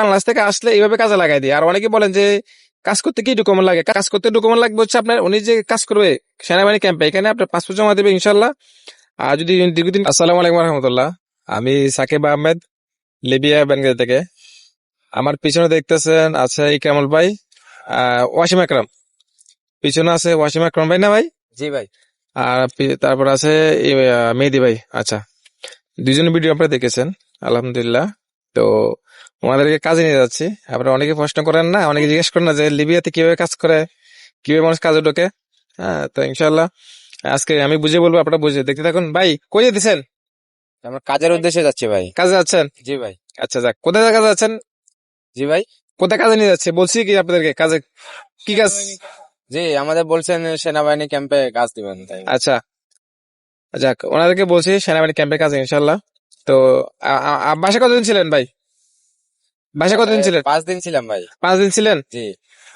বাংলাদেশ থেকে আসলে এইভাবে কাজে লাগাই দিই। আর অনেকে বলেন যে কাজ করতে কি ডকুমেন্ট লাগে, কাজ করতে ডকুমেন্ট লাগবে হচ্ছে আপনার উনি যে কাজ করবে সেনাবাহিনী ক্যাম্পে, এখানে আপনার পাসপোর্ট জমা দেবে ইনশাল্লাহ। আর যদি দীর্ঘদিন। আসসালামু আলাইকুম রহমতুল্লাহ, আমি সাকিব আহমেদ, লিবিয়া বেঙ্গল থেকে। আমার পিছনে দেখতেছেন আছে ইকরামুল ভাই, ওয়াসিম আকরাম। পিছনে আছে ওয়াসিম আকরাম ভাই, না ভাই? জি ভাই। আর তারপর আছে মেহেদি ভাই। আচ্ছা, দুইজনের ভিডিও আপনারা দেখেছেন আলহামদুলিল্লাহ। তো ওনাদেরকে কাজে নিয়ে যাচ্ছি। আপনারা অনেকে প্রশ্ন করেন না, অনেকে জিজ্ঞেস করেন না যে লিবিয়াতে কিভাবে কাজ করে, কিভাবে মানুষ কাজে ঢোকে। হ্যাঁ, তো ইনশাল্লাহ আজকে আমি বুঝে বলবো, আপনারা বুঝে দেখতে থাকুন। ভাই কই যেতেছেন? আমরা কাজের উদ্দেশ্যে যাচ্ছি ভাই। কাজে যাচ্ছেন? জি ভাই। আচ্ছা, যাক, কোথায় কাজে যাচ্ছেন? জি ভাই। কোথায় কাজে নিয়ে যাচ্ছে বলছি কি আপনাদেরকে? কাজে কি কাজ? জি, আমাদের বলছেন সেনাবাহিনী ক্যাম্পে কাজ দিবেন, তাই। আচ্ছা, যাক, ওনাদেরকে বলছি সেনাবাহিনী ক্যাম্পের কাজে ইনশাল্লাহ। তো বাসায় কতদিন ছিলেন ভাই? বাসায় কতদিন ছিলেন? 5 দিন ছিলাম ভাই। 5 দিন ছিলেন? জি।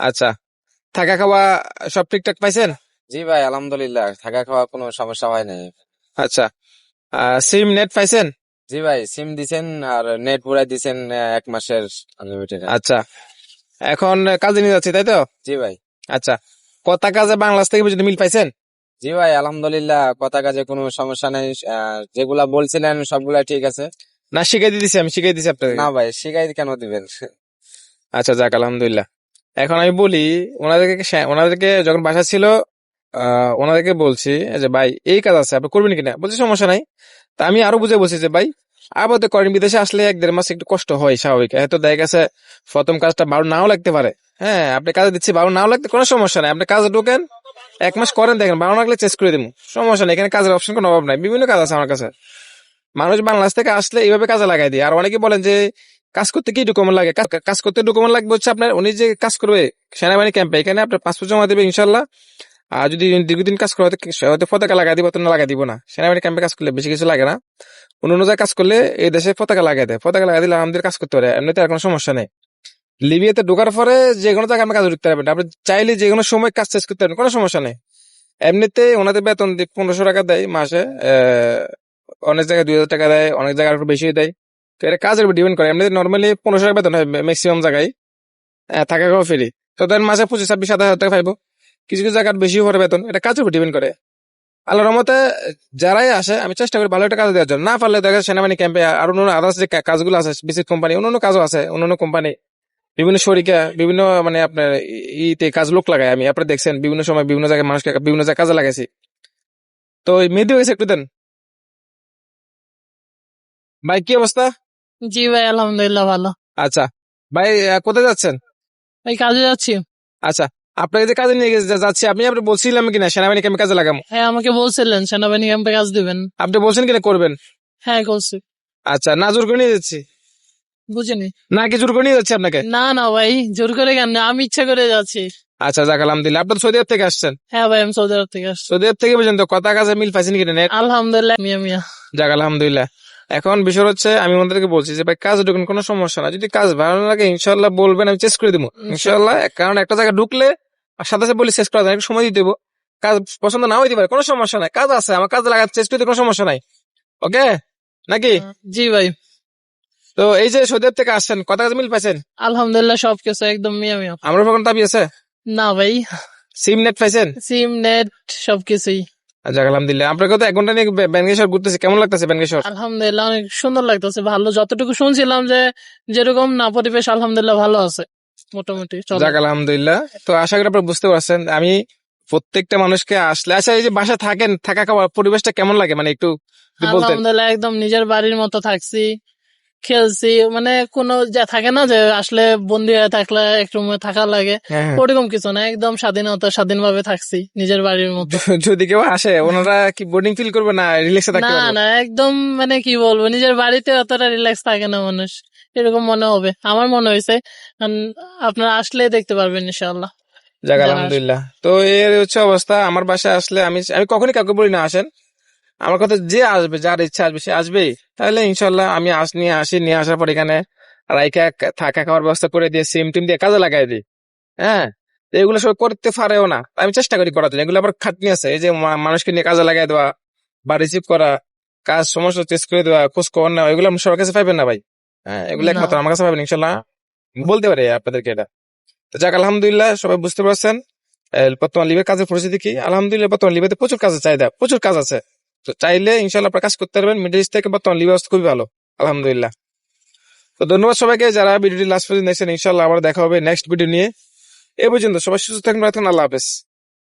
আচ্ছা, থাকা খাওয়া সব ঠিকঠাক পাইছেন? জি ভাই, আলহামদুলিল্লাহ, থাকা খাওয়া কোনো সমস্যা হয় নাই। আচ্ছা, সিম নেট পাইছেন? জি ভাই, সিম দিছেন আর নেট পুরাই দিছেন 1 মাসের আনলিমিটেড। আচ্ছা, এখন কাজে নিয়ে যাচ্ছি তাই তো? জি ভাই। আচ্ছা, কথা কাজে বাংলাদেশ থেকে পর্যন্ত মিল পাইছেন? জি ভাই, আলহামদুলিল্লাহ, কথা কাজে কোনো সমস্যা নাই। যেগুলা বলছিলেন সবগুলা ঠিক আছে। না, শিখাই দিয়েছি, আমি শিখাই দিয়েছি আপনাদের। না ভাই, শিখাই কেন দিবেন? আচ্ছা, যাক, আলহামদুলিল্লাহ। এখন আমি বলি, ওনাদেরকে যখন বাসা ছিল, ওনাদেরকে বলছি যে ভাই এই কাজ আছে, আপনি করবেন কিনা? বলছে সমস্যা নাই। তা আমি আরো বুঝে বলছি যে ভাই আপাতত করেন, বিদেশে আসলে 1-1.5 মাস একটু কষ্ট হয়, স্বাভাবিক। হয়তো দেখা গেছে প্রথম কাজটা ভালো নাও লাগতে পারে। হ্যাঁ, আপনি কাজে দিচ্ছি, ভালো নাও লাগতে কোনো সমস্যা নাই, আপনি কাজে ঢোকেন, 1 মাস করেন, দেখেন ভালো লাগলে চেঞ্জ করে দিব, সমস্যা নেই। এখানে কাজের অপশন কোনো অভাব নাই, বিভিন্ন কাজ আছে আমার কাছে। মানুষ বাংলাদেশ থেকে আসলে এইভাবে কাজে লাগাই দিই। আর অনেকে বলেন যে কাজ করতে কি ডকুমেন্ট লাগে, কাজ করতে ডকুমেন্ট লাগবে হচ্ছে আপনার উনি যে কাজ করবে সেনাবাহিনী ক্যাম্পে, এখানে আপনার পাসপোর্ট জমা দেবে ইনশাল্লাহ। আর যদি দীর্ঘদিন কাজ করে হয়তো পতাকা লাগাই দিব, তো না লাগাই দিব না। সেনাবাহিনী ক্যাম্পে কাজ করলে বেশি কিছু লাগে না। অন্য জায়গায় কাজ করলে এই দেশে পতাকা লাগাই দেয়, পতাকা লাগাই দিলে আমাদের কাজ করতে পারে, এমনিতে আর কোনো সমস্যা নেই। লিবিয়াতে ঢোকার পরে যে কোনো জায়গায় আপনি কাজ ঢুকতে পারবেন, আপনি চাইলে যে কোনো সময় কাজ শেষ করতে পারবেন, কোনো সমস্যা নেই। এমনিতে ওনাদের বেতন 1500 টাকা দেয় মাসে। অনেক জায়গায় 2000 টাকা দেয়, অনেক জায়গায় একটু বেশি দেয়। তো এটা কাজের উপর ডিপেন্ড করে। এমনিতে নর্মালি 1500 টাকা বেতন হয় ম্যাক্সিমাম জায়গায়। থাকা খাওয়া ফ্রি। তো তার মাসে 25-26-27 হাজার টাকা পাইবো। কিছু কিছু জায়গার বেশি পরে বেতন, এটা কাজের উপর ডিপেন্ড করে। আল্লাহর রহমতে যারাই আসে আমি চেষ্টা করি ভালো একটা কাজ দেওয়ার জন্য। না পারলে দেখা যায় সেনাবাহিনী ক্যাম্পে আর অন্য আদার্স যে কাজগুলো আছে, বিসিক কোম্পানি, অন্য কাজও আছে, অন্য কোম্পানি, বিভিন্ন শরিকা, বিভিন্ন মানে আপনার ইতে কাজ লোক লাগাই আমি। আপনারা দেখছেন বিভিন্ন সময় বিভিন্ন জায়গায় মানুষকে বিভিন্ন জায়গায় কাজে লাগাইছি। তো ওই মেহেদি হয়েছে একটু দেন। ভাই কি অবস্থা? জি ভাই, আলহামদুলিল্লাহ ভালো। আচ্ছা ভাই, কোথায় যাচ্ছেন? ভাই কাজে যাচ্ছি। আচ্ছা, আপনাকে যে কাজে নিয়ে যাচ্ছি, আপনি বলছিলাম কিনা সেনাবাহিনী ক্যাম্পে কাজে লাগাবো? হ্যাঁ, আমাকে বলছিলেন সেনাবাহিনী ক্যাম্পে কাজ দিবেন। আপনি বলছেন কিনা করবেন? হ্যাঁ করছি। আচ্ছা, না জোর করে নিয়ে যাচ্ছি? বুঝিনি। না কি জোর করে নিয়ে যাচ্ছি আপনাকে? না না ভাই, জোর করে কেন, আমি ইচ্ছা করে যাচ্ছি। আচ্ছা, যাক, আলহামদুলিল্লাহ। আপনার সৌদি আরব থেকে আসছেন? হ্যাঁ ভাই, আমি সৌদি আরব থেকে আসছি। সৌদি আরব থেকে পর্যন্ত কথা কাজে মিল পাইছেন কিনা নেট? আলহামদুলিল্লাহ, মিয়া মিয়া। যাক, আলহামদুলিল্লাহ। এখন বিষয় হচ্ছে আমি ওনাদেরকে বলছি যে ভাই কাজ ঢুকুন, কোনো সমস্যা না। যদি কাজ ভালো না লাগে ইনশাল্লাহ বলবেন, আমি চেষ্টা করে দিব ইনশাল্লাহ। কারণ একটা জায়গায় ঢুকলে আর সাথে সাথে বলি শেষ করা যায়, একটু সময় দিতে দেবো। কাজ পছন্দ নাও হইতে পারে, কোনো সমস্যা নাই, কাজ আছে, আমার কাজ লাগাতে চেষ্টা করতে কোনো সমস্যা নাই। ওকে নাকি? জি ভাই। তো এই যে সৌদি আরব থেকে আসছেন, কথা কাজ মিল পাইছেন? আলহামদুলিল্লাহ, সবকিছু একদম মিয়া মিয়া। আমার কোনো দাবি আছে? না ভাই, সিম নেট পাইছেন? সিম নেট সবকিছুই। যাক, আলহামদুলিল্লাহ। আপনাকে তো 1 ঘন্টা নিয়ে ব্যানগেশ্বর ঘুরতেছে, কেমন লাগতেছে ব্যানগেশ্বর? আলহামদুলিল্লাহ, অনেক সুন্দর লাগতেছে, ভালো। যতটুকু শুনছিলাম যে যেরকম না পরিবেশ, আলহামদুলিল্লাহ ভালো আছে মোটামুটি। যাক, আলহামদুলিল্লাহ। তো আশা করি আপনারা বুঝতে পারছেন আমি প্রত্যেকটা মানুষকে আসলে। আচ্ছা, এই যে বাসা থাকেন, থাকা খাওয়া পরিবেশটা কেমন লাগে, মানে একটু যদি বলতেন। আলহামদুলিল্লাহ, একদম নিজের বাড়ির মতো থাকছি, খেলছি। মানে কোনো যা থাকে না যে আসলে বন্দি হয়ে থাকলে এক রুমে থাকা লাগে, হ্যাঁ, হ্যাঁ। ওরকম কিছু না, একদম স্বাধীনভাবে থাকছি নিজের বাড়ির মতো। যদি কেউ আসে ওনারা কি বোর্ডিং ফিল করবে না রিল্যাক্সে থাকতে না পারবো? না, একদম মানে কি বলবো, নিজের বাড়িতে অতটা রিল্যাক্স থাকে না মানুষ, এরকম মনে হবে, আমার মনে হয়েছে। আপনারা আসলে দেখতে পারবেন ইনশাআল্লাহ। যাক, যারা আলহামদুলিল্লাহ। তো এর হচ্ছে অবস্থা। আমার বাসায় আসলে আমি আমি কখনই কাউকে বলি না আসেন। আমার কথা যে আসবে, যার ইচ্ছা আসবে সে আসবেই। তাহলে ইনশাল্লাহ আমি নিয়ে আসার পর এখানে রাইখা থাকা খাওয়ার ব্যবস্থা করে দিয়ে সিম টিম দিয়ে কাজে লাগাই দিই। হ্যাঁ, তো এগুলো সব করতে পারেও না, আমি চেষ্টা করি করার জন্য। এগুলো আবার খাটনি আছে, এই যে মানুষকে নিয়ে কাজে লাগাই দেওয়া বা রিসিভ করা, কাজ সমস্যা চেস করে দেওয়া, খোঁজ খবর নেওয়া, এগুলো আপনি সবার কাছে পাইবেন না ভাই। হ্যাঁ, এগুলো না একমাত্র আমার কাছে পাবেন ইনশাল্লাহ। বলতে পারি আপনাদেরকে এটা। তো যাক আলহামদুলিল্লাহ সবাই বুঝতে পারছেন বর্তমান লিভের কাজের পরিস্থিতি কি। আলহামদুলিল্লাহ বর্তমান লিভেতে প্রচুর কাজের চাহিদা, প্রচুর কাজ আছে। তো চাইলে ইনশাল্লাহ আপনারা কাজ করতে পারবেন। মিডল ইস্ট থেকে বর্তমান লিভের অবস্থা খুবই ভালো আলহামদুলিল্লাহ। তো ধন্যবাদ সবাইকে যারা ভিডিওটি লাস্ট পর্যন্ত দেখছেন। ইনশাল্লাহ আবার দেখা হবে নেক্সট ভিডিও নিয়ে। এ পর্যন্ত সবাই সুস্থ থাকবেন, আল্লাহ হাফেজ।